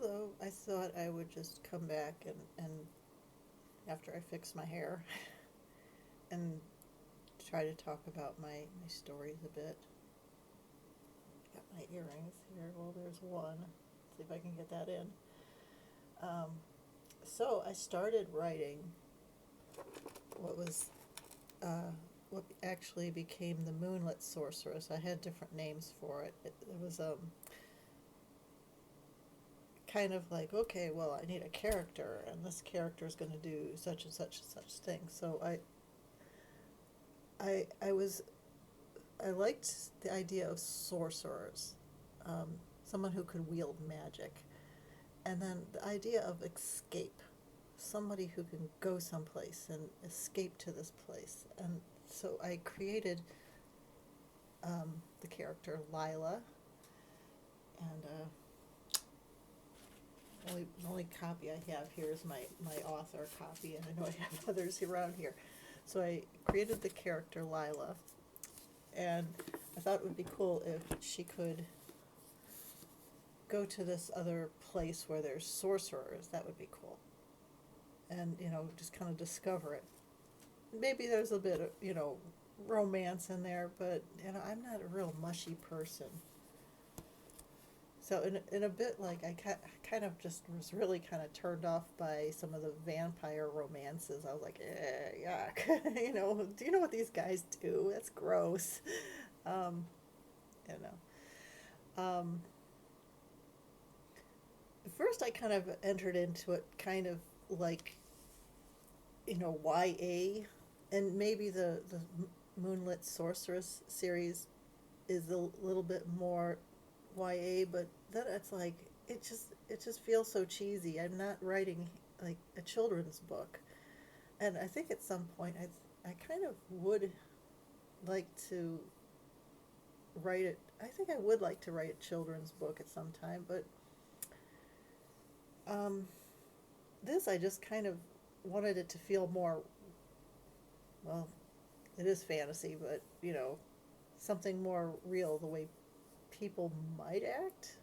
Although I thought I would just come back and after I fix my hair and try to talk about my stories a bit. Got my earrings here. Well, there's one. See if I can get that in. Um, so I started writing what was what actually became the Moonlit Sorceress. I had different names for it. It was kind of like, okay, well, I need a character, and this character is going to do such and such and such thing. So I was I liked the idea of sorcerers, um, someone who could wield magic, and then the idea of escape, somebody who can go someplace and escape to this place. And so I created the character Lila, and the only copy I have here is my author copy, and I know I have others around here. So I created the character Lila, and I thought it would be cool if she could go to this other place where there's sorcerers. That would be cool. And, just kind of discover it. Maybe there's a bit of, romance in there, but, I'm not a real mushy person. So in a bit, like, I kind of just was really kind of turned off by some of the vampire romances. I was like, yuck. Do you know what these guys do? That's gross. Um, you know. At first, I kind of entered into it kind of like, YA, and maybe the Moonlit Sorceress series is a little bit more YA, but then it's like it just feels so cheesy. I'm not writing like a children's book, and I think at some point I kind of would like to write it. I think I would like to write a children's book at some time, but um, this I just kind of wanted it to feel more. Well, it is fantasy, but something more real, the way people might act.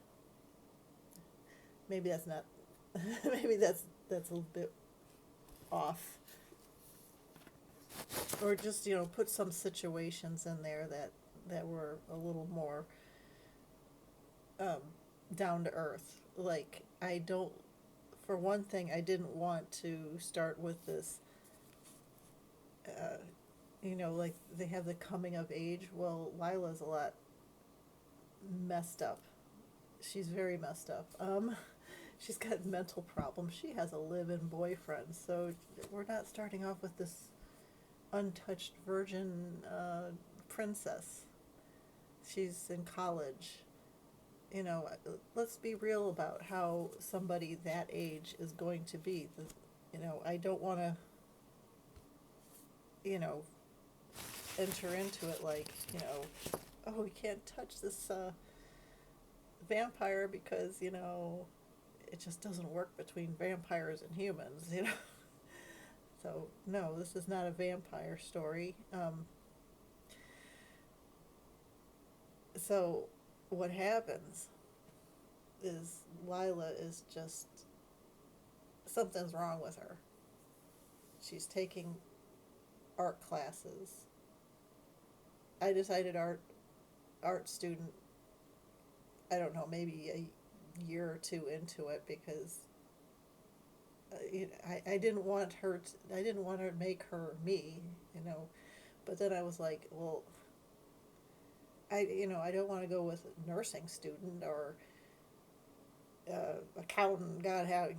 Maybe that's not. Maybe that's a little bit off. Or just put some situations in there that were a little more um, down to earth. Like I don't. For one thing, I didn't want to start with this. Uh, like they have the coming of age. Well, Lila's a lot messed up. She's very messed up. She's got mental problems. She has a live-in boyfriend, so we're not starting off with this untouched virgin princess. She's in college. Let's be real about how somebody that age is going to be. I don't want to, you know, enter into it like, oh, we can't touch this vampire because, it just doesn't work between vampires and humans. So, no, this is not a vampire story. So, what happens is Lila is just, something's wrong with her. She's taking art classes. I decided art student, I don't know, maybe a year or two into it because I didn't want her I didn't want her to make her me, but then I was like, well, I don't want to go with a nursing student or accountant. God, how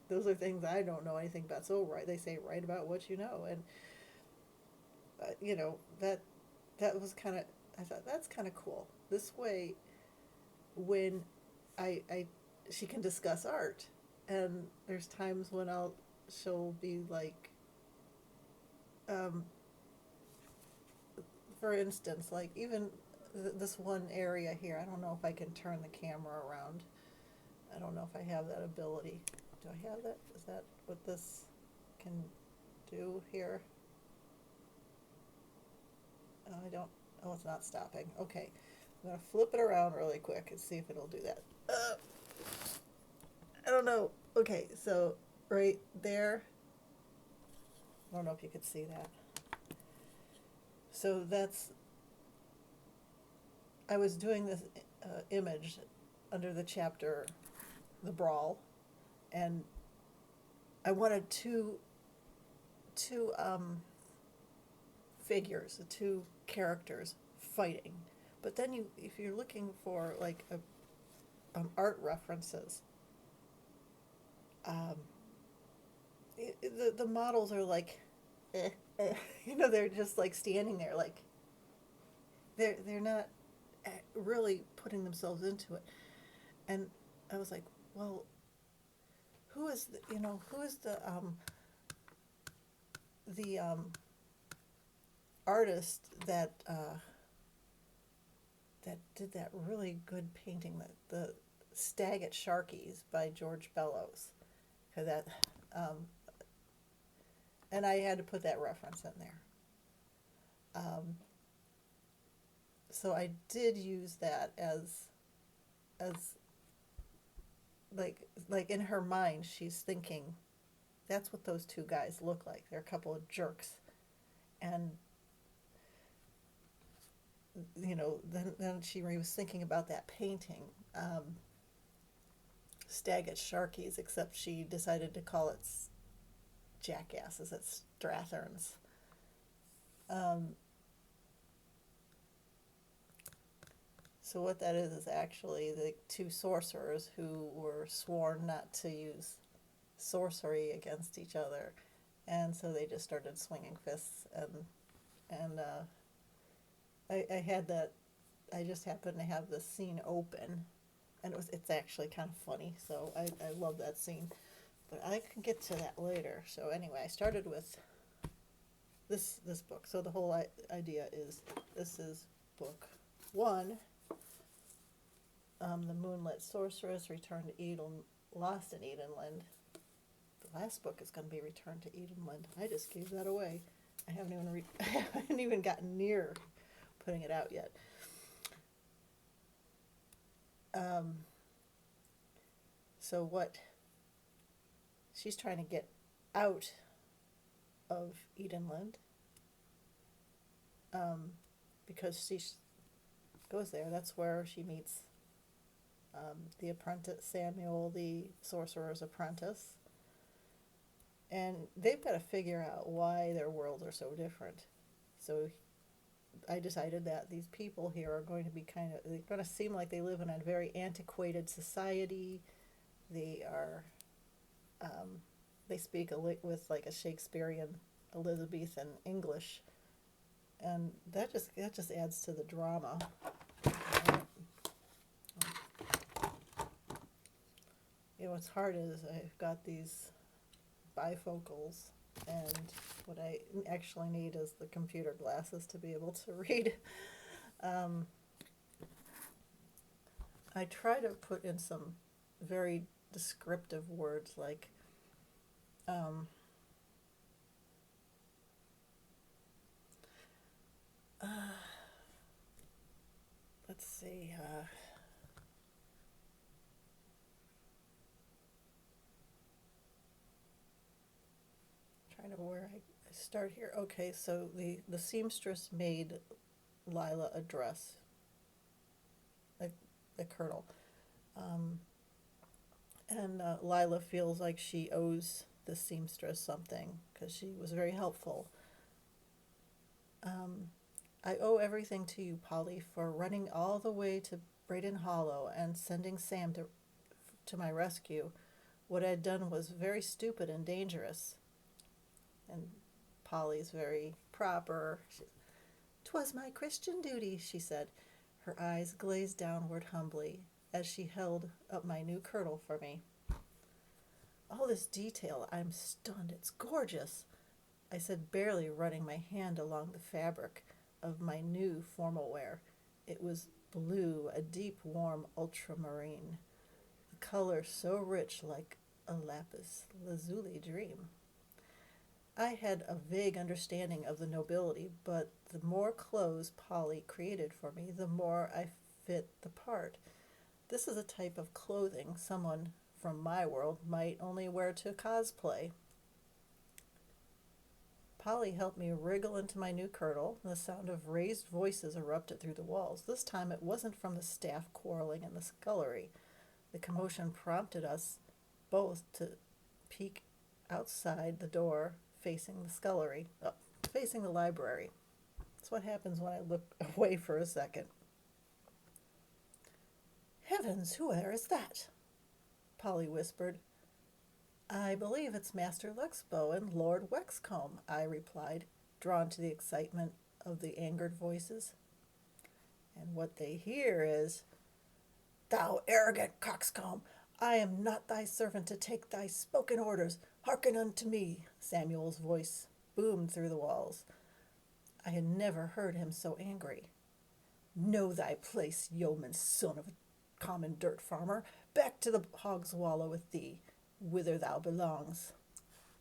those are things I don't know anything about. So right, they say write about what you know, and that was kind of, I thought that's kind of cool. This way, when I she can discuss art, and there's times when she'll be like, um, for instance, like even this one area here. I don't know if I can turn the camera around. I don't know if I have that ability. Do I have that? Is that what this can do here? I don't. Oh, it's not stopping. Okay, I'm gonna flip it around really quick and see if it'll do that. I don't know. Okay, so right there, I don't know if you could see that. So that's, I was doing this image under the chapter, The Brawl, and I wanted two figures, two characters fighting. But then you, if you're looking for like art references, um, the models are like, you know, they're just like standing there, like they're not really putting themselves into it. And I was like, well, who is the, you know, who is the artist that that did that really good painting, that the Stag at Sharkey's by George Bellows, because that, um, and I had to put that reference in there. Um, so I did use that as like in her mind she's thinking that's what those two guys look like. They're a couple of jerks, and you know, then she was thinking about that painting, Stag at Sharkey's, except she decided to call it Jackasses at Strathern's. Um, so what that is actually the two sorcerers who were sworn not to use sorcery against each other, and so they just started swinging fists, and I had that. I just happened to have the scene open, and it's actually kind of funny. So I love that scene, but I can get to that later. So anyway, I started with this book. So the whole idea is this is book one. The Moonlit Sorceress returned to Eden, lost in Edenland. The last book is going to be Returned to Edenland. I just gave that away. I haven't even I haven't even gotten near putting it out yet. Um, so what she's trying to get out of Edenland, um, because she goes there. That's where she meets the apprentice Samuel, the sorcerer's apprentice, and they've got to figure out why their worlds are so different. So I decided that these people here are going to be they're going to seem like they live in a very antiquated society. They are, um, they speak with like a Shakespearean Elizabethan English, and that just adds to the drama. You know, what's hard is I've got these bifocals, and what I actually need is the computer glasses to be able to read. Um, I try to put in some very descriptive words like, um, uh, let's see, trying to where I start here. Okay, so the seamstress made Lila a dress, a, a kirtle. Um, and Lila feels like she owes the seamstress something because she was very helpful. Um, I owe everything to you, Polly, for running all the way to Braden Hollow and sending Sam to my rescue. What I'd done was very stupid and dangerous. And Polly's very proper. 'Twas my Christian duty, she said, her eyes glazed downward humbly as she held up my new kirtle for me. All this detail, I'm stunned. It's gorgeous, I said, barely running my hand along the fabric of my new formal wear. It was blue, a deep, warm ultramarine, a color so rich like a lapis lazuli dream. I had a vague understanding of the nobility, but the more clothes Polly created for me, the more I fit the part. This is a type of clothing someone from my world might only wear to cosplay. Polly helped me wriggle into my new kirtle, and the sound of raised voices erupted through the walls. This time it wasn't from the staff quarreling in the scullery. The commotion prompted us both to peek outside the door facing the scullery, facing the library. That's what happens when I look away for a second. Heavens, who there is that? Polly whispered. I believe it's Master Luxbow and Lord Wexcombe, I replied, drawn to the excitement of the angered voices. And what they hear is, Thou arrogant coxcomb, I am not thy servant to take thy spoken orders. Hearken unto me. Samuel's voice boomed through the walls. I had never heard him so angry. Know thy place, yeoman son of a common dirt farmer. Back to the Hog's Wallow with thee, whither thou belongs.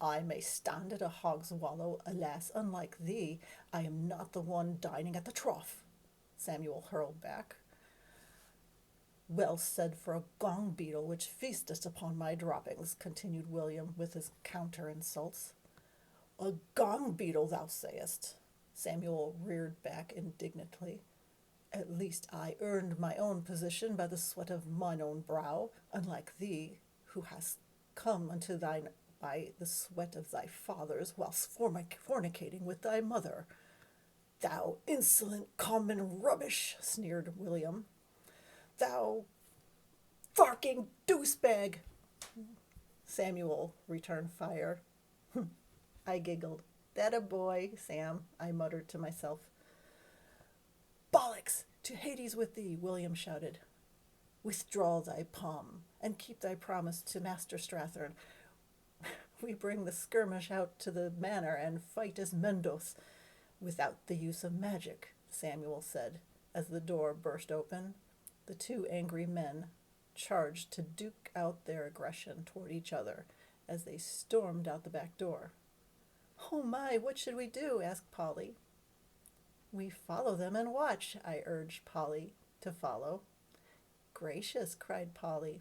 I may stand at a hog's wallow, alas, unlike thee, I am not the one dining at the trough, Samuel hurled back. Well said for a gong beetle which feasteth upon my droppings, continued William with his counter insults. A gong beetle, thou sayest? Samuel reared back indignantly. At least I earned my own position by the sweat of mine own brow, unlike thee, who hast come unto thine by the sweat of thy fathers, whilst fornicating with thy mother. Thou insolent common rubbish, sneered William. Thou farking doosebag! Samuel returned fire. I giggled. That a boy, Sam, I muttered to myself. Bollocks! To Hades with thee, William shouted. Withdraw thy palm, and keep thy promise to Master Strathern. We bring the skirmish out to the manor and fight as Mendos, without the use of magic, Samuel said, as the door burst open. The two angry men charged to duke out their aggression toward each other as they stormed out the back door. Oh my, what should we do? Asked Polly. We follow them and watch, I urged Polly to follow. Gracious, cried Polly.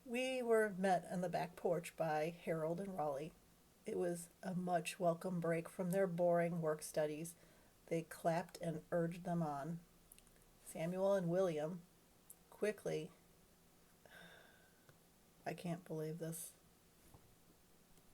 We were met on the back porch by Harold and Raleigh. It was a much welcome break from their boring work studies. They clapped and urged them on. Samuel and William quickly, I can't believe this,